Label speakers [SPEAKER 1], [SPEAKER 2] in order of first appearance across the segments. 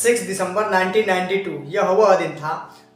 [SPEAKER 1] 6 दिसंबर 1992 यह वह दिन था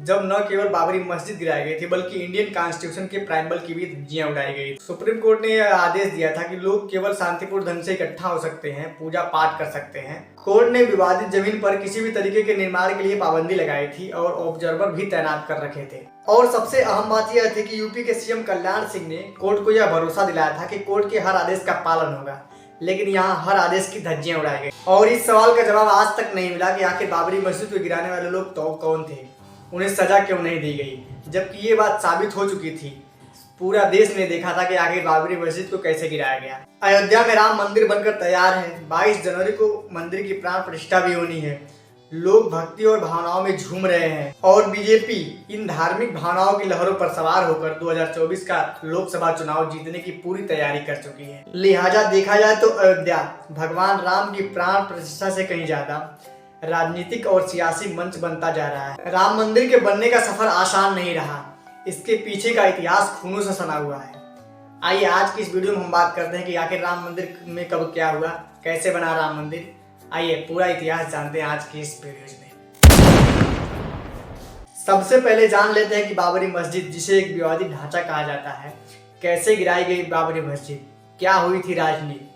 [SPEAKER 1] जब न केवल बाबरी मस्जिद गिराई गई थी बल्कि इंडियन कॉन्स्टिट्यूशन के प्राइमल की भी धज्जियां उड़ाई गई। सुप्रीम कोर्ट ने यह आदेश दिया था कि लोग केवल शांतिपूर्ण ढंग से इकट्ठा हो सकते हैं, पूजा पाठ कर सकते हैं। कोर्ट ने विवादित जमीन पर किसी भी तरीके के निर्माण के लिए पाबंदी लगाई थी और ऑब्जर्वर भी तैनात कर रखे थे। और सबसे अहम बात यह थी कि यूपी के सीएम कल्याण सिंह ने कोर्ट को यह भरोसा दिलाया था कि कोर्ट के हर आदेश का पालन होगा, लेकिन यहाँ हर आदेश की धज्जियां उड़ाई गई। और इस सवाल का जवाब आज तक नहीं मिला कि आखिर बाबरी मस्जिद को गिराने वाले लोग तो कौन थे, उन्हें सजा क्यों नहीं दी गई, जबकि ये बात साबित हो चुकी थी। पूरा देश ने देखा था कि आखिर बाबरी मस्जिद को कैसे गिराया गया। अयोध्या में राम मंदिर बनकर तैयार है। 22 जनवरी को मंदिर की प्राण प्रतिष्ठा भी होनी है। लोग भक्ति और भावनाओं में झूम रहे हैं और बीजेपी इन धार्मिक भावनाओं की लहरों पर सवार होकर 2024 का लोकसभा चुनाव जीतने की पूरी तैयारी कर चुकी है। लिहाजा देखा जाए तो अयोध्या भगवान राम की प्राण प्रतिष्ठा से कहीं ज्यादा राजनीतिक और सियासी मंच बनता जा रहा है। राम मंदिर के बनने का सफर आसान नहीं रहा। इसके पीछे का इतिहास खूनों से सना हुआ है। आइए आज की इस वीडियो में हम बात करते हैं कि आखिर राम मंदिर में कब क्या हुआ, कैसे बना राम मंदिर। आइए पूरा इतिहास जानते हैं आज की इस वीडियो में। सबसे पहले जान लेते हैं कि बाबरी मस्जिद, जिसे एक विवादित ढांचा कहा जाता है, कैसे गिराई गई बाबरी मस्जिद, क्या हुई थी राजनीति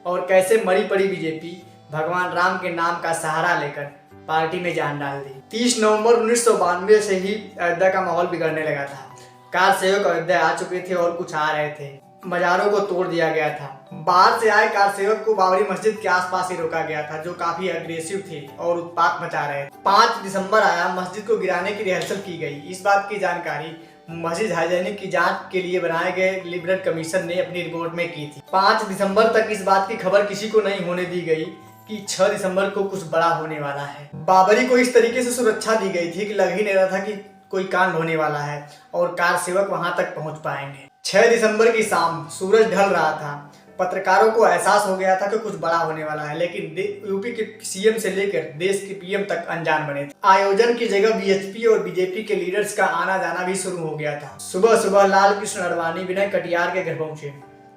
[SPEAKER 1] और कैसे मरी पड़ी बीजेपी भगवान राम के नाम का सहारा लेकर पार्टी में जान डाल दी। 30 नवंबर 1992 से ही अयोध्या का माहौल बिगड़ने लगा था। कार सेवक अयोध्या आ चुके थे और कुछ आ रहे थे। मजारों को तोड़ दिया गया था। बाहर से आए कार सेवक को बाबरी मस्जिद के आसपास ही रोका गया था, जो काफी अग्रेसिव थे और उत्पात मचा रहे थे। 5 दिसंबर आया, मस्जिद को गिराने की रिहर्सल की गई। इस बात की जानकारी मस्जिद हाइजीनिक की जांच के लिए बनाए गए लिबरल कमीशन ने अपनी रिपोर्ट में की थी। 5 दिसंबर तक इस बात की खबर किसी को नहीं होने दी गई कि 6 दिसंबर को कुछ बड़ा होने वाला है। बाबरी को इस तरीके से सुरक्षा दी गई थी कि लग ही नहीं रहा था कि कोई कांड होने वाला है और कार सेवक वहां तक पहुंच पाएंगे। 6 दिसंबर की शाम सूरज ढल रहा था। पत्रकारों को एहसास हो गया था कि कुछ बड़ा होने वाला है, लेकिन यूपी के सीएम से लेकर देश के पीएम तक अनजान बने थे। आयोजन की जगह बीएचपी और बीजेपी के लीडर्स का आना जाना भी शुरू हो गया था। सुबह सुबह लाल कृष्ण आडवाणी विनय कटियार के घर पहुंचे।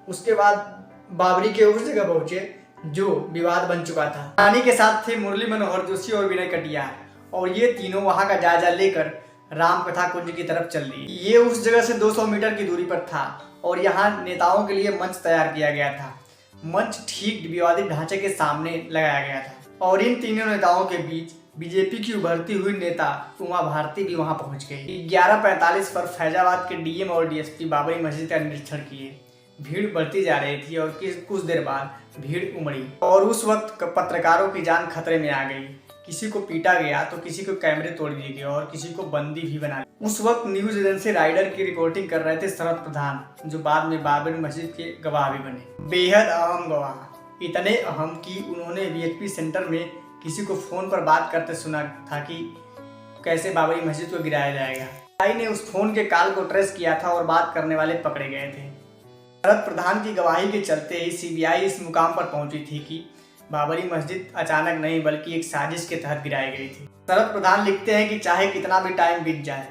[SPEAKER 1] उसके बाद बाबरी के उस जगह पहुंचे जो विवाद बन चुका था। रानी के साथ थे मुरली मनोहर जोशी और विनय कटियार, और ये तीनों वहां का जायजा लेकर राम कथा कुंज की तरफ चल दिए। ये उस जगह से 200 मीटर की दूरी पर था और यहाँ नेताओं के लिए मंच तैयार किया गया था। मंच ठीक विवादित ढांचे के सामने लगाया गया था और इन तीनों नेताओं के बीच बीजेपी की उभरती हुई नेता उमा भारती भी वहां पहुंच गई। 11:45 पर फैजाबाद के डीएम और डीएसपी बाबरी मस्जिद का निरीक्षण किए। भीड़ बढ़ती जा रही थी और कुछ देर बाद भीड़ उमड़ी और उस वक्त पत्रकारों की जान खतरे में आ गई। किसी को पीटा गया तो किसी को कैमरे तोड़ दिए गए और किसी को बंदी भी बना दिया। उस वक्त न्यूज एजेंसी राइडर की रिपोर्टिंग कर रहे थे शरद प्रधान, जो बाद में बाबरी मस्जिद के गवाह भी बने। बेहद अहम गवाह, इतने अहम कि उन्होंने वीएचपी सेंटर में किसी को फोन पर बात करते सुना था कि कैसे बाबरी मस्जिद को गिराया जाएगा। आई ने उस फोन के कॉल को ट्रेस किया था और बात करने वाले पकड़े गए थे। शरद प्रधान की गवाही के चलते ही सीबीआई इस मुकाम पर पहुंची थी कि बाबरी मस्जिद अचानक नहीं बल्कि एक साजिश के तहत गिराई गई थी। शरद प्रधान लिखते हैं कि चाहे कितना भी टाइम बीत जाए,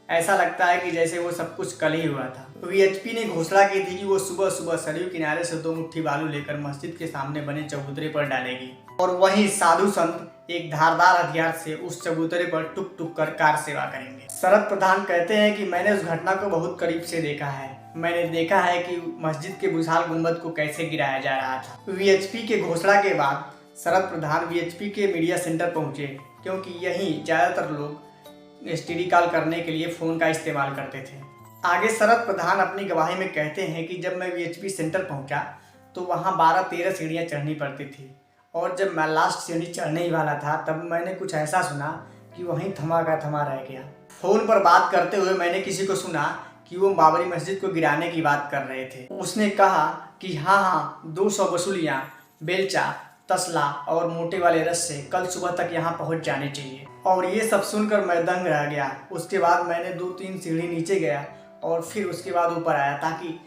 [SPEAKER 1] ऐसा लगता है कि जैसे वो सब कुछ कल ही हुआ था। वीएचपी ने घोषणा की थी कि वो सुबह सुबह सरयू किनारे से 2 मुट्ठी बालू लेकर मस्जिद के सामने बने चबूतरे पर डालेगी और वहीं साधु संत एक धारदार हथियार से उस चबूतरे पर टुक टुक कर कार सेवा करेंगे। शरद प्रधान कहते हैं कि मैंने उस घटना को बहुत करीब से देखा है। मैंने देखा है कि मस्जिद के विशाल गुंबद को कैसे गिराया जा रहा था। वीएचपी के घोषणा के बाद शरद प्रधान वीएचपी के मीडिया सेंटर पहुंचे, क्योंकि यहीं ज्यादातर लोग एसटीडी कॉल करने के लिए फोन का इस्तेमाल करते थे। आगे शरद प्रधान अपनी गवाही में कहते हैं कि जब मैं वीएचपी सेंटर पहुंचा तो वहां 12-13 सीढ़ियां चढ़नी पड़ती थी और जब मैं लास्ट सीढ़ी चढ़ने ही वाला था तब मैंने कुछ ऐसा सुना कि वहीं थमा का थमा रह गया। फोन पर बात करते हुए मैंने किसी को सुना कि वो बाबरी मस्जिद को गिराने की बात कर रहे थे। उसने कहा कि हाँ 200 वसूलियाँ, बेलचा, तसला और मोटे वाले रस्से कल सुबह तक यहाँ पहुँच जाने चाहिए। और ये सब सुनकर मैं दंग रह गया। उसके बाद मैंने 2-3 सीढ़ी नीचे गया और फिर उसके बाद ऊपर आया, ताकि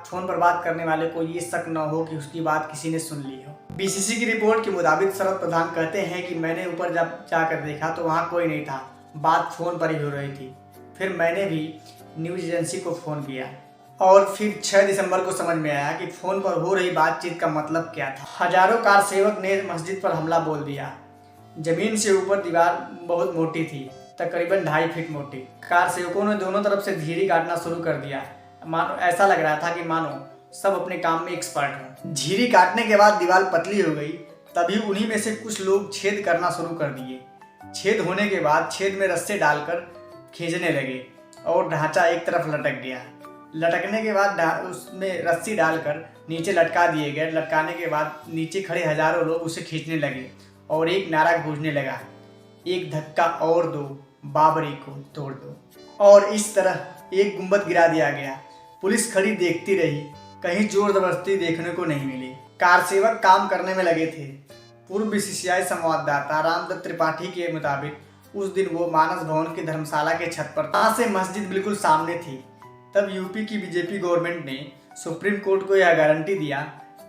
[SPEAKER 1] फोन पर बात करने वाले को ये शक न हो कि उसकी बात किसी ने सुन ली हो। बीसीसी की रिपोर्ट के मुताबिक शरद प्रधान कहते हैं कि मैंने ऊपर जब जाकर देखा तो वहाँ कोई नहीं था, बात फोन पर ही हो रही थी। फिर मैंने भी न्यूज एजेंसी को फोन किया और फिर 6 दिसंबर को समझ में आया कि फोन पर हो रही बातचीत का मतलब क्या था। हजारों कार सेवक ने मस्जिद पर हमला बोल दिया। जमीन से ऊपर दीवार बहुत मोटी थी, तकरीबन 2.5 फीट मोटी। कार सेवकों ने दोनों तरफ से झिरी काटना शुरू कर दिया। मानो ऐसा लग रहा था कि मानो सब अपने काम में एक्सपर्ट हैं। झिरी काटने के बाद दीवार पतली हो गई। तभी उन्हीं में से कुछ लोग छेद करना शुरू कर दिए। छेद होने के बाद छेद में रस्से डालकर खींचने लगे और ढांचा एक तरफ लटक गया। लटकने के बाद उसमें रस्सी डालकर नीचे लटका दिए गए। लटकाने के बाद नीचे खड़े हजारों लोग उसे खींचने लगे और एक नारा गूंजने लगा, एक धक्का और दो, बाबरी को तोड़ दो। और इस तरह एक गुंबद गिरा दिया गया। पुलिस खड़ी देखती रही, कहीं जोर जबरदस्ती देखने को नहीं मिली। कार सेवक काम करने में लगे थे। पूर्व बीसीसीआई संवाददाता रामदत्त त्रिपाठी के मुताबिक उस दिन वो मानस भवन की धर्मशाला के छत पर, वहां से मस्जिद बिल्कुल सामने थी। तब यूपी की बीजेपी गवर्नमेंट ने सुप्रीम कोर्ट को यह गारंटी दिया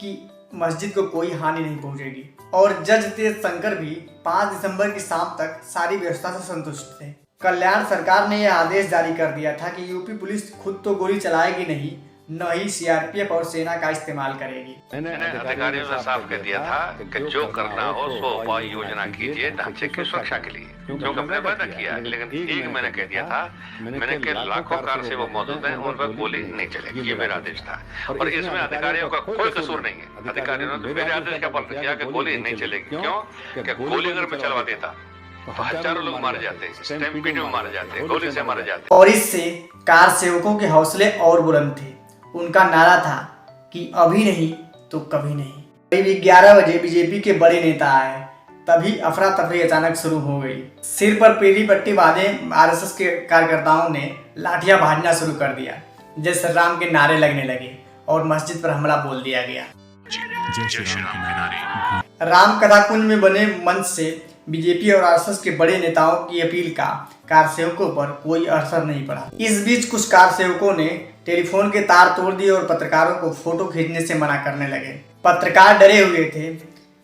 [SPEAKER 1] कि मस्जिद को कोई हानि नहीं पहुंचेगी। और जज तेज शंकर भी 5 दिसंबर की शाम तक सारी व्यवस्था से संतुष्ट थे। कल्याण सरकार ने यह आदेश जारी कर दिया था कि यूपी पुलिस खुद तो गोली चलाएगी नहीं, न ही सीआरपीएफ और सेना का इस्तेमाल करेगी।
[SPEAKER 2] मैंने अधिकारियों से साफ कह दिया था कि जो करना हो सो उपाय योजना कीजिए ढांचे की सुरक्षा के लिए, क्योंकि हमने वादा किया। लेकिन एक मैंने कह दिया था, मैंने कि लाखों कार सेवक मौजूद हैं, उन पर गोली नहीं चलेगी, ये मेरा आदेश था। और इसमें अधिकारियों का कोई कसूर नहीं है। अधिकारियों ने मेरे आदेश का पालन किया कि गोली नहीं चलेगी। क्यों? कि गोली अगर मैं चलवा देता तो हजारों लोग मारे जाते, स्टैम्पीड में मारे जाते, गोली से मारे जाते।
[SPEAKER 1] और इससे कार सेवकों के हौसले और बुलंद थे। उनका नारा था कि अभी नहीं तो कभी नहीं। करीब 11 बजे बीजेपी के बड़े नेता आए। तभी अफरा तफरी अचानक शुरू हो गई। सिर पर पीली पट्टी बांधे आरएसएस के कार्यकर्ताओं ने लाठियां भाजना शुरू कर दिया। जय श्री राम के नारे लगने लगे और मस्जिद पर हमला बोल दिया गया। राम कथा कुंज में बने मंच से बीजेपी और आरएसएस के बड़े नेताओं की अपील का कार सेवकों पर कोई असर नहीं पड़ा। इस बीच कुछ कार सेवकों ने टेलीफोन के तार तोड़ दिए और पत्रकारों को फोटो खींचने से मना करने लगे। पत्रकार डरे हुए थे।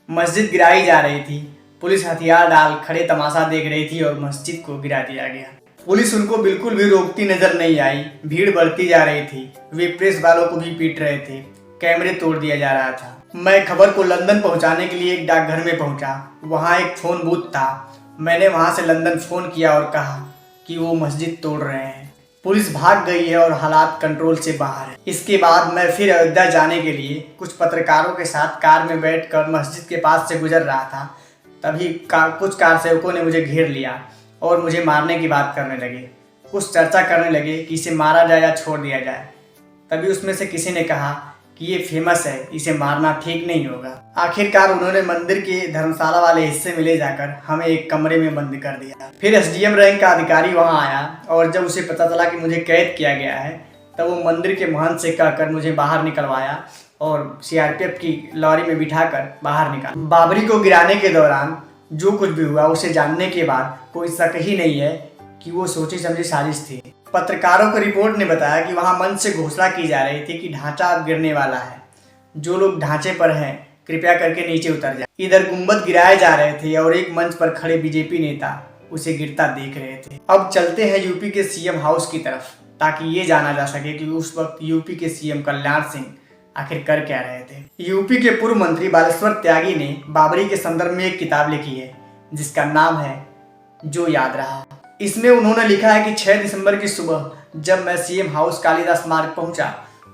[SPEAKER 1] मस्जिद गिराई जा रही थी। पुलिस हथियार डाल खड़े तमाशा देख रही थी और मस्जिद को गिरा दिया गया। पुलिस उनको बिल्कुल भी रोकती नजर नहीं आई। भीड़ बढ़ती जा रही थी। वे प्रेस वालों को भी पीट रहे थे। कैमरे तोड़ दिया जा रहा था। मैं खबर को लंदन पहुंचाने के लिए एक डाकघर में पहुंचा। वहां एक फोन बूथ था। मैंने वहां से लंदन फोन किया और कहा कि वो मस्जिद तोड़ रहे हैं। पुलिस भाग गई है और हालात कंट्रोल से बाहर है। इसके बाद मैं फिर अयोध्या जाने के लिए कुछ पत्रकारों के साथ कार में बैठकर मस्जिद के पास से गुजर रहा था। तभी कुछ कार सेवकों ने मुझे घेर लिया और मुझे मारने की बात करने लगे। कुछ चर्चा करने लगे कि इसे मारा जाए या छोड़ दिया जाए। तभी उसमें से किसी ने कहा कि ये फेमस है, इसे मारना ठीक नहीं होगा। आखिरकार उन्होंने मंदिर के धर्मशाला वाले हिस्से में ले जाकर हमें एक कमरे में बंद कर दिया। फिर एसडीएम रैंक का अधिकारी वहां आया और जब उसे पता चला कि मुझे कैद किया गया है तब वो मंदिर के महंत से कहकर मुझे बाहर निकलवाया और सीआरपीएफ की लॉरी में बिठाकर बाहर निकाला। बाबरी को गिराने के दौरान जो कुछ भी हुआ उसे जानने के बाद कोई शक ही नहीं है कि वो सोची समझी साजिश थी। पत्रकारों को रिपोर्ट ने बताया कि वहां मंच से घोषणा की जा रही थी कि ढांचा अब गिरने वाला है। जो लोग ढांचे पर हैं कृपया करके नीचे उतर जाए। इधर गुंबद गिराए जा रहे थे और एक मंच पर खड़े बीजेपी नेता उसे गिरता देख रहे थे। अब चलते हैं यूपी के सीएम हाउस की तरफ ताकि ये जाना जा सके कि उस वक्त यूपी के सीएम कल्याण सिंह आखिर कर क्या रहे थे। यूपी के पूर्व मंत्री बालेश्वर त्यागी ने बाबरी के संदर्भ में एक किताब लिखी है जिसका नाम है जो याद रहा। इसमें उन्होंने लिखा है कि 6 दिसंबर की सुबह जब मैं सीएम हाउस कालिदास मार्ग पहुंचा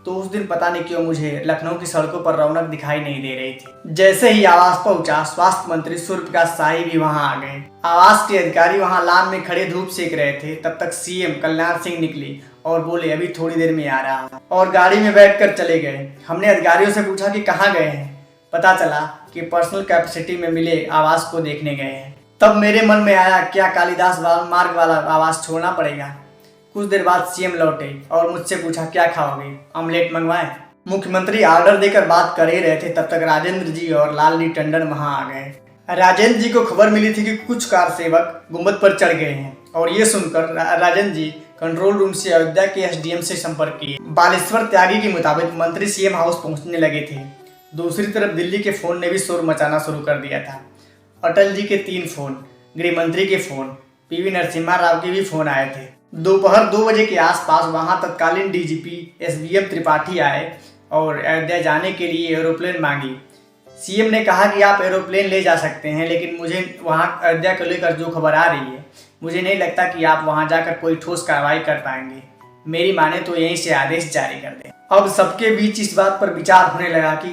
[SPEAKER 1] तो उस दिन पता नहीं क्यों मुझे लखनऊ की सड़कों पर रौनक दिखाई नहीं दे रही थी। जैसे ही आवास पहुंचा स्वास्थ्य मंत्री सूर्य प्रकाश शाही भी वहां आ गए। आवास के अधिकारी वहां लान में खड़े धूप सेक रहे थे। तब तक सीएम कल्याण सिंह निकली और बोले अभी थोड़ी देर में आ रहा हूं, और गाड़ी में बैठकर चले गए। हमने अधिकारियों से पूछा कि कहाँ गए हैं। पता चला कि पर्सनल कैपेसिटी में मिले आवास को देखने गए हैं। तब मेरे मन में आया क्या कालिदास मार्ग वाला आवास छोड़ना पड़ेगा। कुछ देर बाद सीएम लौटे और मुझसे पूछा क्या खाओगे, ऑमलेट मंगवाएं। मुख्यमंत्री ऑर्डर देकर बात कर ही रहे थे तब तक राजेंद्र जी और लालजी टंडन वहां आ गए। राजेंद्र जी को खबर मिली थी कि कुछ कार सेवक गुंबद पर चढ़ गए हैं और ये सुनकर राजेंद्र जी कंट्रोल रूम से अयोध्या के एसडीएम से संपर्क किए। बालेश्वर त्यागी के मुताबिक मंत्री सीएम हाउस पहुंचने लगे थे। दूसरी तरफ दिल्ली के फोन ने भी शोर मचाना शुरू कर दिया था। अटल जी के 3 फोन, गृह मंत्री के फोन, पीवी नरसिम्हा राव के भी फोन आए थे। दोपहर 2 बजे के आसपास वहां तत्कालीन डीजीपी एसबीएम त्रिपाठी आए और अयोध्या जाने के लिए एरोप्लेन मांगी। सीएम ने कहा कि आप एरोप्लेन ले जा सकते हैं, लेकिन मुझे वहां अयोध्या को लेकर जो खबर आ रही है, मुझे नहीं लगता कि आप वहां जाकर कोई ठोस कार्रवाई कर पाएंगे। मेरी माने तो यहीं से आदेश जारी कर दें। अब सबके बीच इस बात पर विचार होने लगा कि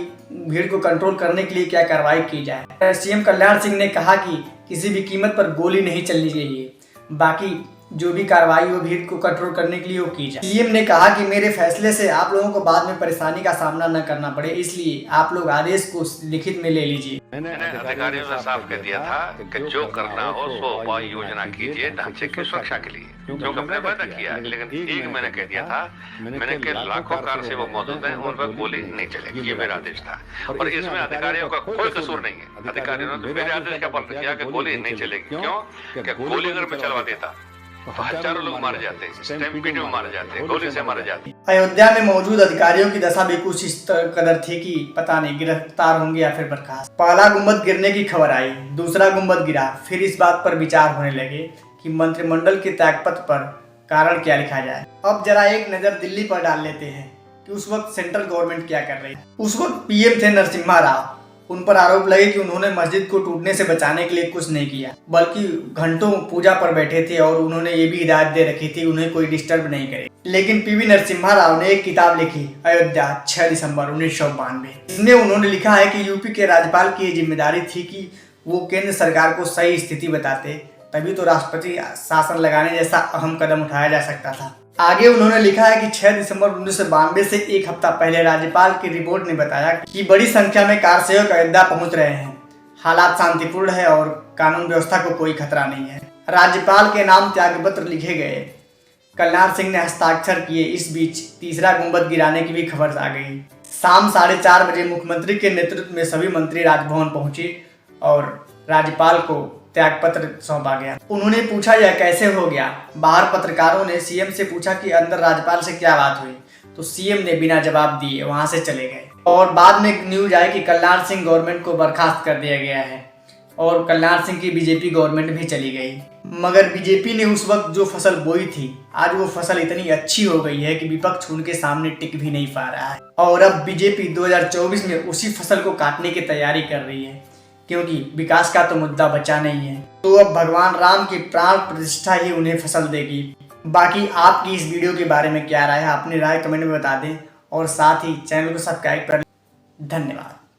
[SPEAKER 1] भीड़ को कंट्रोल करने के लिए क्या कार्रवाई की जाए। सीएम कल्याण सिंह ने कहा कि किसी भी कीमत पर गोली नहीं चलनी चाहिए, बाकी जो भी कार्रवाई हो भीड़ को कंट्रोल करने के लिए वो की जाए। सीएम ने कहा कि मेरे फैसले से आप लोगों को बाद में परेशानी का सामना न करना पड़े, इसलिए आप लोग आदेश को लिखित में ले लीजिए।
[SPEAKER 2] मैंने अधिकारियों से साफ कह दिया था कि जो करना हो सो उपाय योजना कीजिए ढांचे की सुरक्षा के लिए, जो हमने वादा किया। लेकिन एक मैंने कह दिया था, मैंने कि लाखों कार से वो मौजूद हैं, उन पर गोली नहीं चलेगी, ये मेरा आदेश था। और इसमें अधिकारियों का कोई कसूर नहीं है। अधिकारियों ने मेरे आदेश का पालन किया कि गोली नहीं चलेगी। क्यों? कि गोली अगर मैं चलवा देता तो हजारों लोग मारे जाते, स्टैम्पीड में मारे जाते, गोली से मारे जाते।
[SPEAKER 1] अयोध्या में मौजूद अधिकारियों की दशा भी कुछ इस कदर थी कि पता नहीं गिरफ्तार होंगे या फिर बर्खास्त। पहला गुंबद गिरने की खबर आई, दूसरा गुंबद गिरा, फिर इस बात पर विचार होने लगे कि मंत्रिमंडल के त्यागपत्र पर कारण क्या लिखा जाए। अब जरा एक नजर दिल्ली पर डाल लेते हैं कि उस वक्त सेंट्रल गवर्नमेंट क्या कर रही है। उस वक्त पीएम थे नरसिम्हा राव। उन पर आरोप लगे कि उन्होंने मस्जिद को टूटने से बचाने के लिए कुछ नहीं किया, बल्कि घंटों पूजा पर बैठे थे और उन्होंने ये भी हिदायत दे रखी थी उन्हें कोई डिस्टर्ब नहीं करे। लेकिन पीवी नरसिम्हा राव ने एक किताब लिखी, अयोध्या 6 दिसंबर 1992। इसमें उन्होंने लिखा है कि यूपी के राज्यपाल की ये जिम्मेदारी थी कि वो केंद्र सरकार को सही स्थिति बताते, तभी तो राष्ट्रपति शासन लगाने जैसा अहम कदम उठाया जा सकता था। आगे उन्होंने लिखा है कि 6 दिसंबर 1992 से एक हफ्ता पहले राज्यपाल की रिपोर्ट ने बताया कि बड़ी संख्या में कार सेवक अयोध्या पहुंच रहे हैं, हालात शांतिपूर्ण है और कानून व्यवस्था को कोई खतरा नहीं है। राज्यपाल के नाम त्यागपत्र लिखे गए, कल्याण सिंह ने हस्ताक्षर किए। इस बीच तीसरा गुंबद गिराने की भी खबर आ गई। शाम 4:30 बजे मुख्यमंत्री के नेतृत्व में सभी मंत्री राजभवन पहुंचे और राज्यपाल को त्यागपत्र सौंपा गया। उन्होंने पूछा यह कैसे हो गया। बाहर पत्रकारों ने सीएम से पूछा कि अंदर राज्यपाल से क्या बात हुई, तो सीएम ने बिना जवाब दिए वहां से चले गए। और बाद में न्यूज आई कि कल्याण सिंह गवर्नमेंट को बर्खास्त कर दिया गया है और कल्याण सिंह की बीजेपी गवर्नमेंट भी चली गई। मगर बीजेपी ने उस वक्त जो फसल बोई थी, आज वो फसल इतनी अच्छी हो गई है कि विपक्ष उनके सामने टिक भी नहीं पा रहा है। और अब बीजेपी 2024 में उसी फसल को काटने की तैयारी कर रही है, क्योंकि विकास का तो मुद्दा बचा नहीं है। तो अब भगवान राम की प्राण प्रतिष्ठा ही उन्हें फसल देगी। बाकी आपकी इस वीडियो के बारे में क्या राय है, अपनी राय कमेंट में बता दें और साथ ही चैनल को सब्सक्राइब कर लें। धन्यवाद।